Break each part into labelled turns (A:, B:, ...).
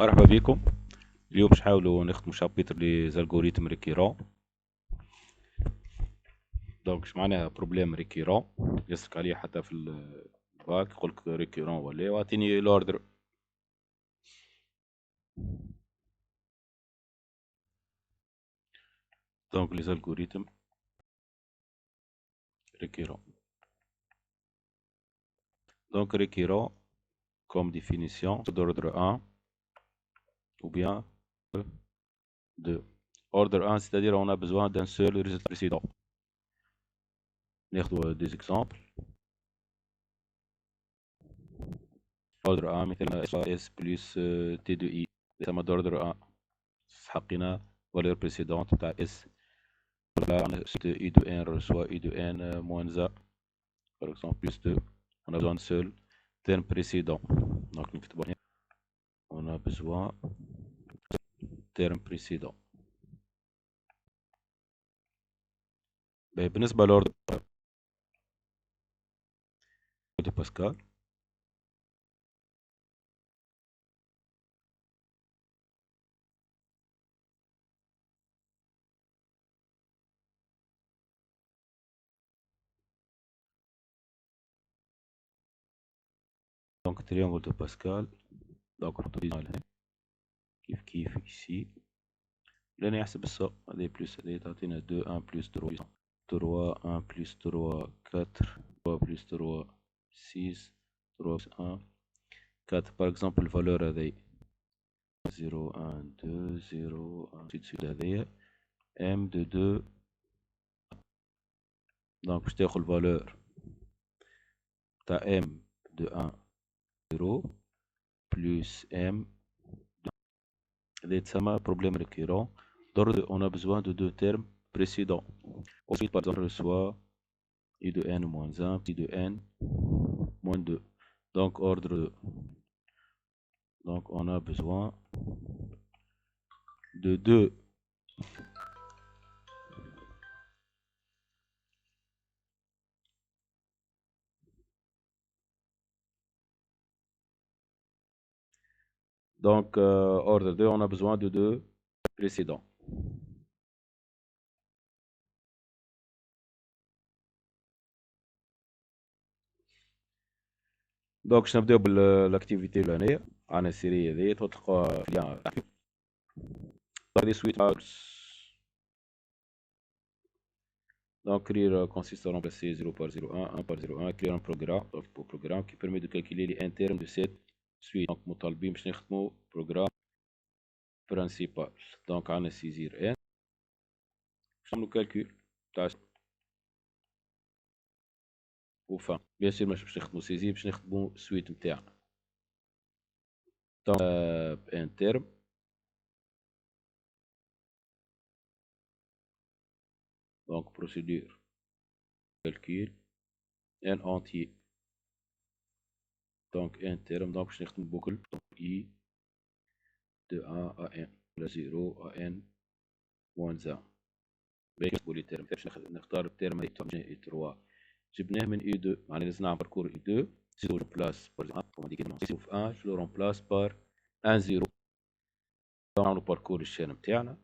A: مرحبا بكم. اليوم باش نحاولوا نخدموا شابتر لي زالغوريتم ريكيرون. دونك اش معناها بروبليم ريكيرون؟ يسلك عليه حتى في الباك يقولك ريكيرون ولا واعطيني الاوردر. دونك لي زالغوريتم ريكيرون. دونك ريكيرون comme définition d'ordre 1 ou bien 2. Ordre 1, c'est-à-dire on a besoin d'un seul résultat précédent. ناخذ des exemples. Ordre 1 مثلا S plus T de I تسمى d'ordre 1. حقنا valeur précédente تاع S. Là, I de n reçoit I de n moins A, par exemple, plus 2. On a besoin de seul terme précédent. Donc, on a besoin terme précédent. بالنسبة للوردر de Pascal, donc triangle de Pascal, donc on utilise كيف ici. لأن يحسب الساق هذه بلس هذه تعطينا 2 1 plus 3 3 1 plus 3 4 3 plus 3 6 3 1 4 par exemple الفالور هذه 0 1 2 0 1 suite هذه m de 2. donc باش تاخذ الفالور تاع m de 1 0 plus m هذه تسمى problème récurrent d'ordre on a besoin de deux termes précédents. Ensuite par exemple soit i de n moins 1 i de n moins 2. donc ordre 2. donc on a besoin de deux donc ordre 2 on a besoin de deux précédents. donc باش نبداو بالاكتيفيتي الاولانيه. عندنا السيريه هذه تلقاوها في ليان هذه سويت. donc créer consiste à remplacer 0 par 0 1 1 par 0 1 créer un programme donc pour programme qui permet de calculer les internes de cette suite. donc مطالبين باش نخدموا programme principal. donc عندنا saisir n باش نعملوا calcul تاع وفا بيان سور مش باش نخدموا saisir باش نخدموا suite نتاعنا. donc ان terme donc procédure calcul n entier donc un terme donc باش نخدم بوكل donc i de 1 à n de 0 à n moins 1. باهي نكتبوا لي الترم باش نختار الترم تاع اي 3 جبناه من اي 2 معناها لازم نعمل باركور اي 2 زيرو رومبلاس بار كوم ديك نسيو في 1 جو رومبلاس بار 1 0. نعملوا باركور الشان نتاعنا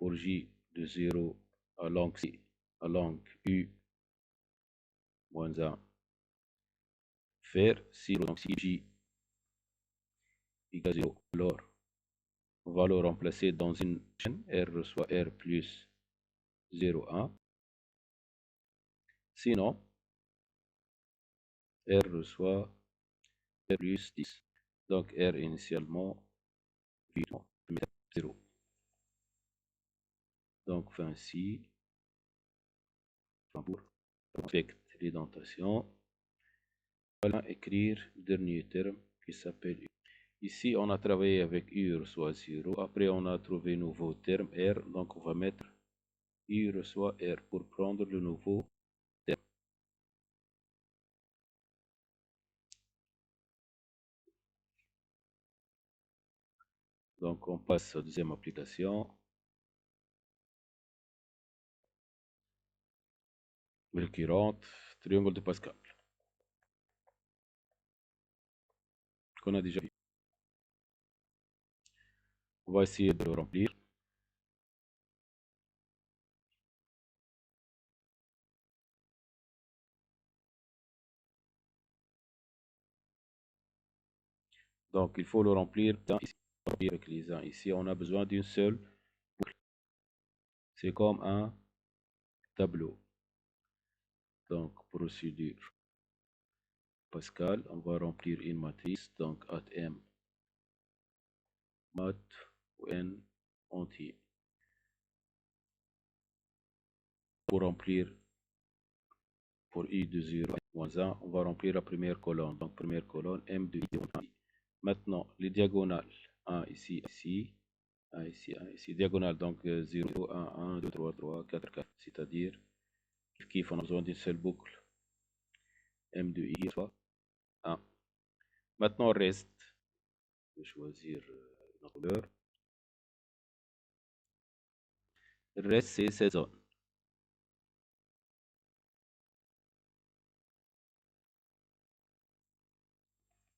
A: pour j de 0 à longue c à longue u moins 1 faire 0 donc si j égale 0 alors on va le remplacer dans une chaîne r reçoit r plus 0 1. sinon r reçoit r plus 10. donc r initialement 0. donc fin ci pour avec l'indentation. Voilà, écrire le dernier terme qui s'appelle U. Ici, on a travaillé avec U reçoit 0. Après, on a trouvé un nouveau terme R. Donc, on va mettre U reçoit R pour prendre le nouveau terme. Donc, on passe à la deuxième application. Récurrente, triangle de Pascal. Qu'on a déjà vu. On va essayer de le remplir. Donc, il faut le remplir ici. Avec les uns ici, on a besoin d'une seule boucle. C'est comme un tableau. Donc, procédure Pascal, on va remplir une matrice. Donc, m mat n entier. Pour remplir pour i de 0 moins 1, on va remplir la première colonne. Donc, première colonne, m de i. Maintenant, les diagonales. 1 ici, ici. 1 ici, 1 ici. Diagonale, donc 0, 1, 1, 2, 3, 3, 4, 4. C'est-à-dire, on a besoin d'une seule boucle. M de I soit 1. Maintenant, reste. Je vais choisir la couleur. Reste, c'est cette zone.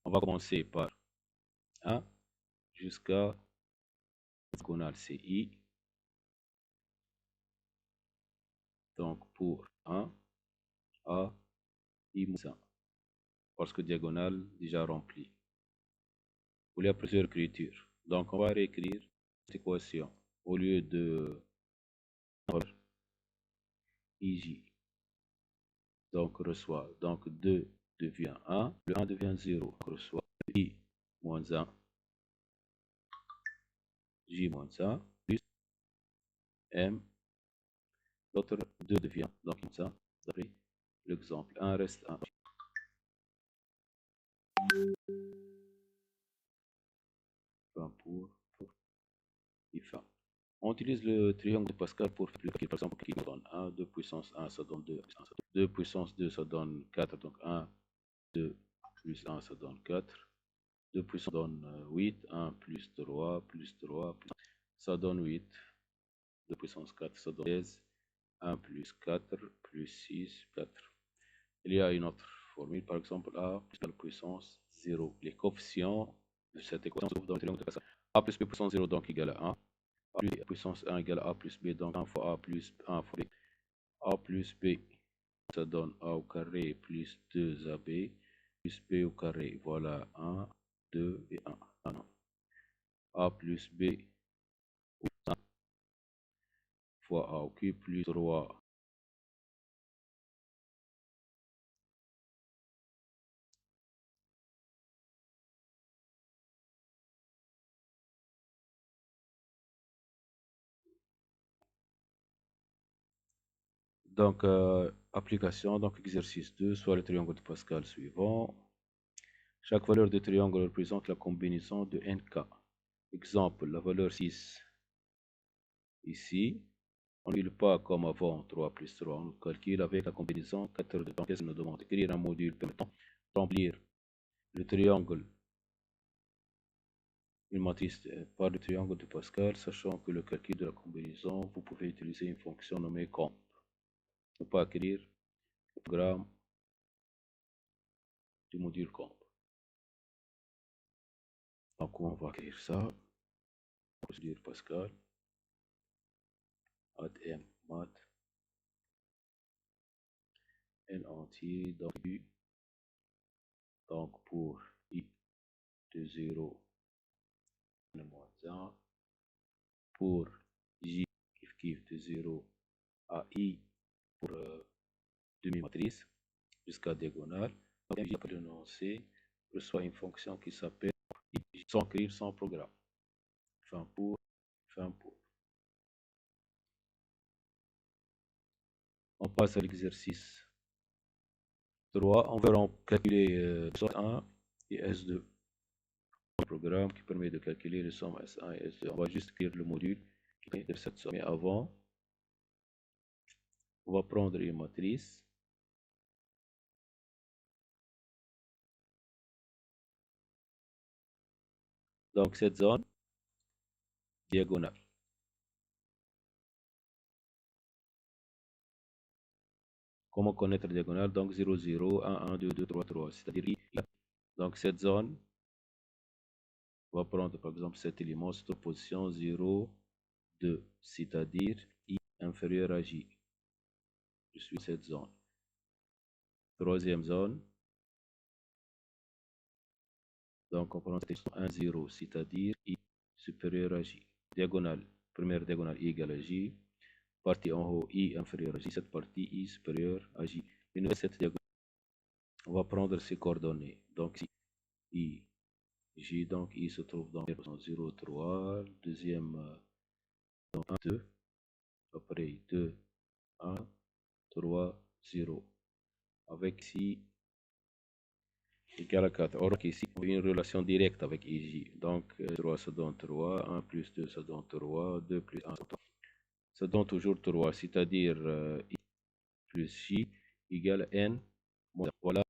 A: On va commencer par 1 jusqu'à diagonale CI. Donc, pour 1, A, I moins 1. Parce que diagonale déjà remplie. Il y a plusieurs écritures. Donc, on va réécrire cette équation. Au lieu de IJ, donc reçoit, donc 2 devient 1, le 1 devient 0, reçoit I moins 1, J moins 1, plus M, l'autre 2 devient, donc ça, d'après l'exemple, 1 reste 1. Enfin, pour IFA. On utilise le triangle de Pascal pour faire par exemple, qui donne 1, 2 puissance 1, ça donne 2, 2 puissance 2, ça donne 4, donc 1, 2 plus 1, ça donne 4. 2 puissance donne 8, 1 plus 3, plus 3, plus... ça donne 8. 2 puissance 4, ça donne 16. 1 plus 4 plus 6, 4. Il y a une autre formule, par exemple, A plus la puissance 0. Les coefficients de cette équation se trouvent dans le triangle de Pascal. A plus B puissance 0, donc égal à 1. A plus B puissance 1 égale à A plus B, donc 1 fois A plus 1 fois B. A plus B, ça donne A au carré plus 2AB plus B au carré. Voilà 1, 2 et 1. A plus B fois A au cube plus 3. Donc, application, donc exercice 2, soit le triangle de Pascal suivant. Chaque valeur de triangle représente la combinaison de nk. Exemple, la valeur 6 ici. On ne pas comme avant 3 plus 3. On calcule avec la combinaison 4 de temps. Qu'est-ce qu'on nous demande? D'écrire un module permettant de remplir le triangle, une matrice par le triangle de Pascal, sachant que le calcul de la combinaison, vous pouvez utiliser une fonction nommée comp. Ne pas écrire le programme du module comp. Donc, on va écrire ça. Procédure Pascal. Add m mat n entier dans U. Donc, pour I de 0 moins 1. Pour J de 0 à I pour demi-matrice jusqu'à diagonale. Donc, J peut énoncer reçoit une fonction qui s'appelle I sans écrire son programme. Fin pour, fin pour. On passe à l'exercice 3. On va calculer S1 et S2. Un programme qui permet de calculer les sommes S1 et S2. On va juste écrire le module qui permet de cette somme. Mais avant, on va prendre une matrice. Donc, cette zone diagonale. Comment connaître la diagonale? Donc 0, 0, 1, 1, 2, 2, 3, 3. C'est-à-dire, donc cette zone On va prendre par exemple cet élément, cette opposition 0, 2, c'est-à-dire I inférieur à J. Je suis cette zone. Troisième zone. Donc on prend cette expression 1, 0, c'est-à-dire I supérieur à J. Diagonale. Première diagonale I égale à J. Partie en haut I inférieur à J. Cette partie I supérieur à J. Une nouvelle cette diagonale. On va prendre ces coordonnées. Donc ici, I, J, donc I se trouve dans 0, 3, deuxième, donc 1, 2, après 2, 1, 3, 0. Avec ici, égal à 4. Or, ici, on a une relation directe avec IJ. Donc, 3 ça donne 3, 1 plus 2 ça donne 3, 2 plus 1 ça donne toujours 3, c'est-à-dire I plus J égale N. Voilà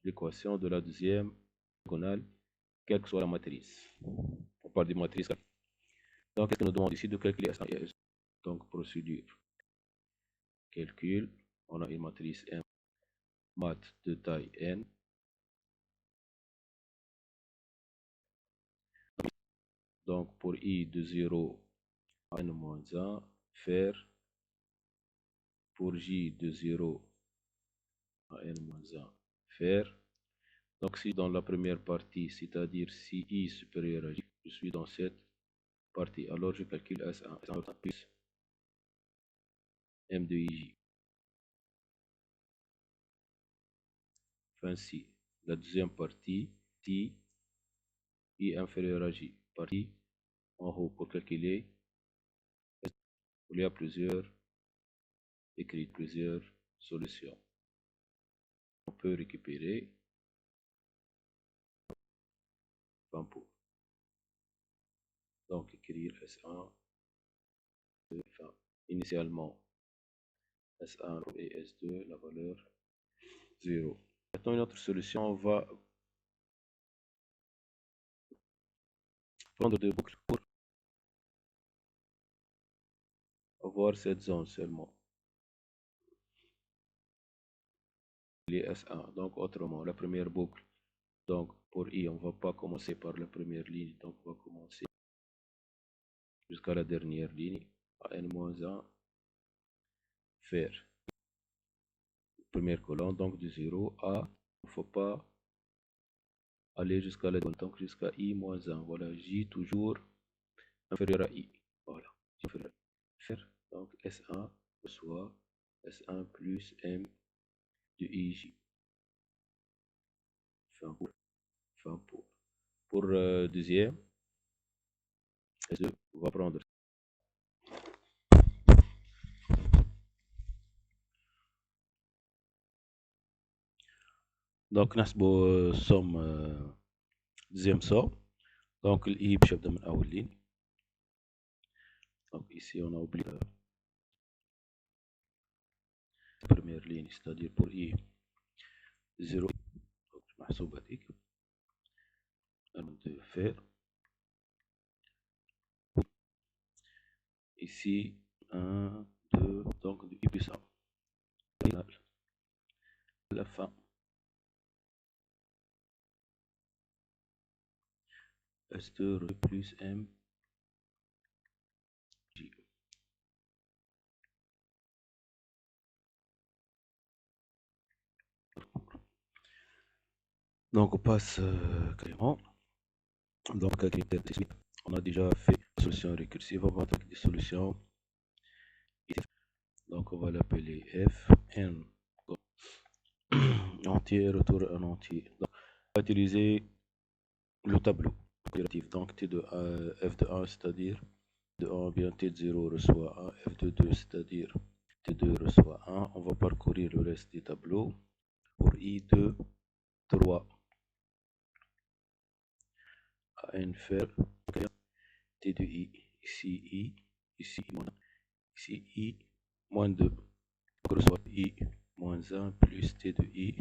A: l'équation de la deuxième diagonale, quelle que soit la matrice. On parle de matrice. Donc, qu'est-ce qu'on nous demande ici de calculer S1 et S2? Donc, procédure. Calcul. On a une matrice M, math de taille N. Donc, pour I de 0 à N-1, faire. Pour J de 0 à N-1, faire. Donc, si dans la première partie, c'est-à-dire si I est supérieur à J, je suis dans cette partie. Alors, je calcule S1, S1 plus M de IJ. Ainsi, la deuxième partie, si I inférieur à J, partie en haut pour calculer. Il y a plusieurs solutions. On peut récupérer pour. Donc, écrire S1, enfin, initialement S1 et S2, la valeur 0. Maintenant, une autre solution, on va prendre deux boucles pour avoir cette zone seulement. Les S1. Donc, autrement, la première boucle. Donc, pour I, on ne va pas commencer par la première ligne. Donc, on va commencer jusqu'à la dernière ligne. À N-1, faire. Première colonne, donc de 0 à, il ne faut pas aller jusqu'à la donc jusqu'à I-1. Voilà, J toujours inférieur à I. Voilà, J inférieur à I. Faire. Donc, S1 reçoit S1 plus M de IJ. Fin pour. Pour deuxième, S2, on va prendre. Donc, نحسبوا somme deuxième somme. Donc, l'I بيبدأ من أول ligne. Donc, ici, on a oublié la première ligne, c'est-à-dire pour I 0. Donc, محسوب هذيك. De faire. Ici, 1, 2, donc du I puissant. La fin. S2 plus M J. Donc, on passe carrément. Donc, on a déjà fait la solution récursive. On va attaquer des solutions. Donc, on va l'appeler F, N, entier, retour un entier. Donc, on va utiliser le tableau relatif. Donc, T de F de 1, c'est-à-dire de 1, bien T de 0 reçoit 1, F de 2, c'est-à-dire T2 reçoit 1. On va parcourir le reste des tableaux. Pour I2, 3. À N faire T de I, ici I, ici I, moins 2. Donc, reçoit I moins 1 plus T de I.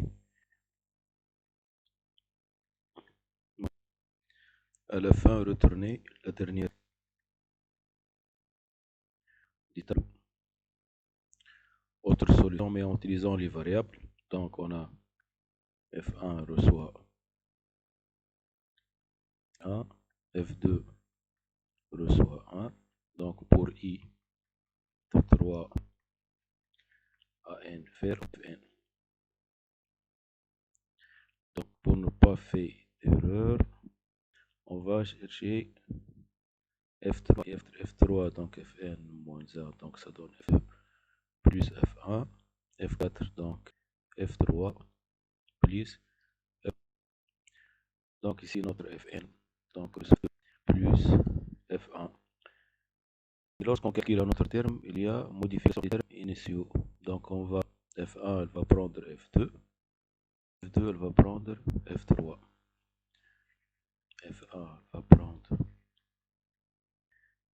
A: À la fin, retourner la dernière du tableau. Autre solution, mais en utilisant les variables. Donc, on a F1 reçoit 1, F2 reçoit 1. Donc pour I de 3 à N, faire N. Donc pour ne pas faire d'erreur, on va chercher F3, F3 donc Fn moins 1, donc ça donne F plus F1, F4 donc F3 plus F. Donc ici notre Fn, donc plus F1. Et lorsqu'on calcule un autre terme, il y a modification des termes initiaux. Donc on va, F1 elle va prendre F2, F2 elle va prendre F3, F1 va prendre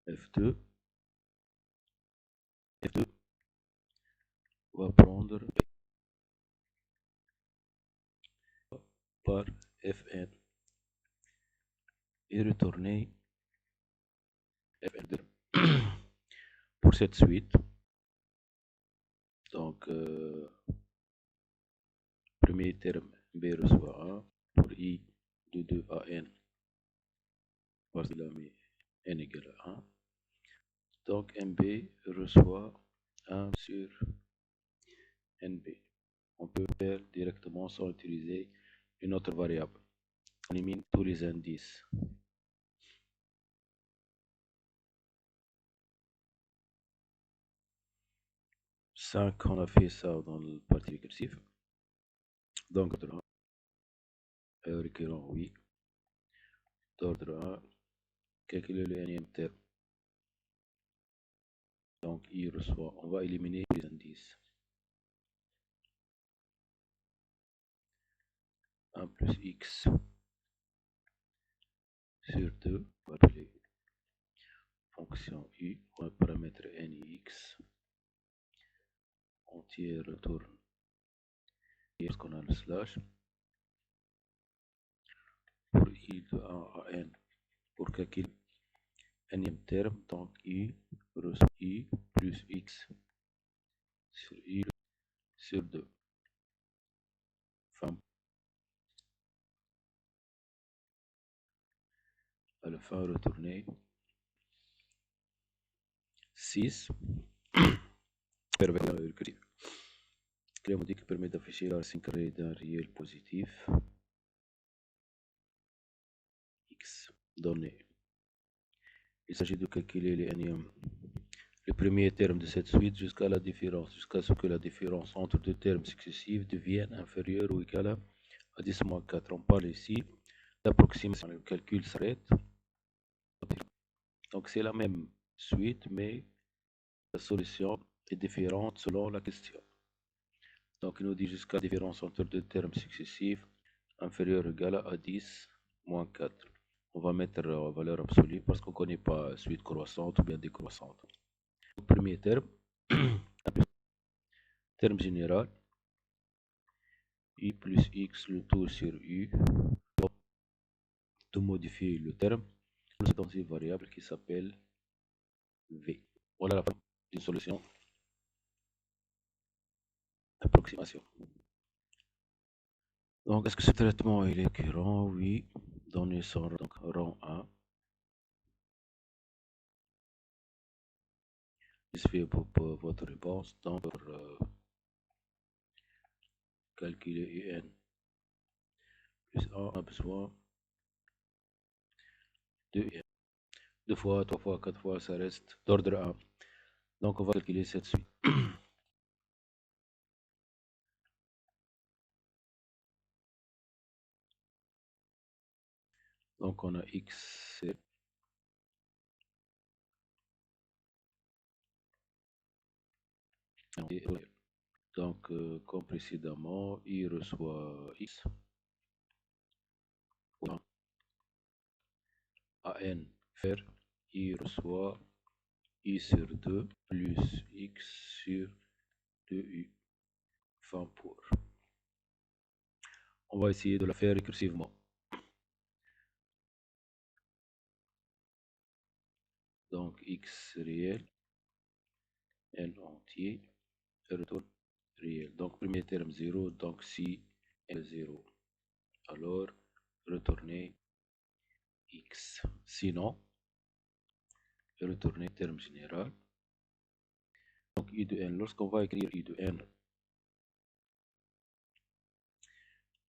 A: F2, F2 va prendre par Fn et retourner Fn2. Pour cette suite, donc premier terme B reçoit 1 pour I de 2 à N parce qu'il a mis N égale à 1. Donc MB reçoit 1 sur NB. On peut faire directement sans utiliser une autre variable. On élimine tous les indices. 5, on a fait ça dans le partie récursive. Donc, récurrent, oui. D'ordre 1, calculer le énième terme. Donc, il reçoit, on va éliminer les indices. 1 plus x sur 2, on va appeler fonction u, on va paramètre nx, entier retourne, parce qu'on a le slash, pour i de 1 à n, pour calculer énième terme, donc i reçoit i plus x sur i sur 2. Enfin, à la fin, retourner 6. Clé modique permet d'afficher la racine carrée d'un réel positif x donné. Il s'agit de calculer les premiers termes de cette suite jusqu'à la différence, jusqu'à ce que la différence entre deux termes successifs devienne inférieure ou égale à 10-4. On parle ici d'approximation. Le calcul s'arrête. Donc c'est la même suite, mais la solution est différente selon la question. Donc il nous dit jusqu'à la différence entre deux termes successifs inférieure ou égale à 10 moins 4. On va mettre en valeur absolue parce qu'on ne connaît pas suite croissante ou bien décroissante. Le premier terme, terme général, i plus x le tout sur u, de modifier le terme dans une variable qui s'appelle v. Voilà la fin d'une solution approximation. Donc, est-ce que ce traitement est récurrent? Oui. Données sont donc rang 1. Satisfait pour votre réponse. Donc, pour calculer un plus 1, on a besoin de n. 2 fois, 3 fois, 4 fois, ça reste d'ordre 1. Donc, on va calculer cette suite. Donc, on a x, donc, comme précédemment, il reçoit x à n faire, il reçoit i sur 2 plus x sur 2u. Fin pour. On va essayer de la faire récursivement. Donc, x réel, n entier, retourne réel. Donc, premier terme 0, donc si n est 0, alors retourner x. Sinon, retourner terme général. Donc I de n, lorsqu'on va écrire I de n,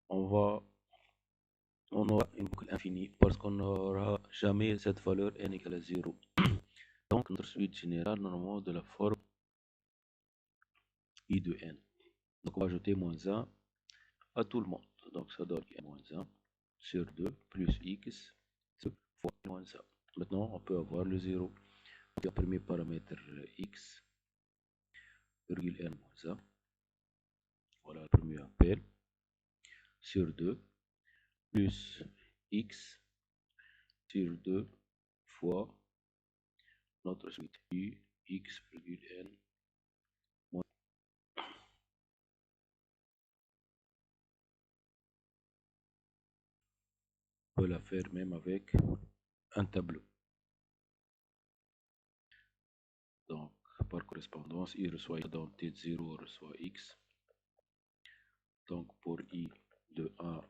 A: on aura une boucle infinie parce qu'on n'aura jamais cette valeur n égale à 0. Donc notre suite générale, normalement, de la forme I de n. Donc on va ajouter moins 1 à tout le monde. Donc ça donne moins 1 sur 2 plus x fois moins 1. Maintenant, on peut avoir le 0. Donc, le premier paramètre x, virgule n moins 1. Voilà le premier appel. Sur 2 plus x sur 2 fois notre suite u x virgule n moins. On peut la faire même avec un tableau. Donc, par correspondance, il reçoit dans T0 reçoit x. Donc, pour i de a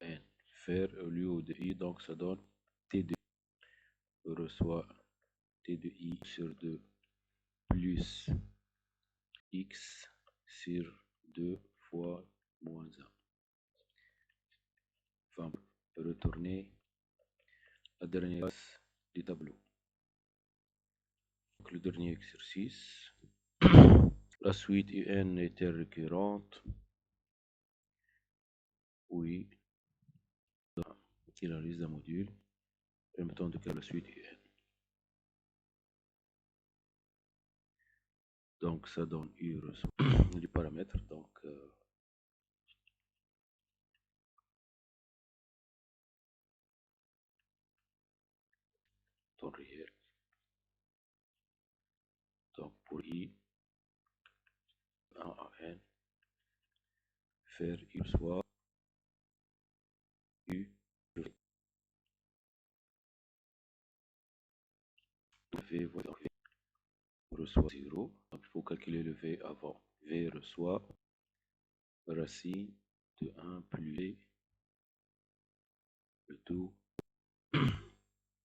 A: n, faire au lieu de i, donc ça donne T de i reçoit T de i sur 2 plus x sur 2 fois moins 1. Enfin, retourner la dernière classe du tableau. Donc, le dernier exercice. La suite UN était récurrente. Oui. Il a liste d'un module. Permettant de créer la suite UN. Donc, ça donne U reçoit du paramètre. Donc, temps réel. Donc, pour I, 1 à N, faire U reçoit U V reçoit 0. Donc, il faut calculer le V avant. V reçoit racine de 1 plus V, le tout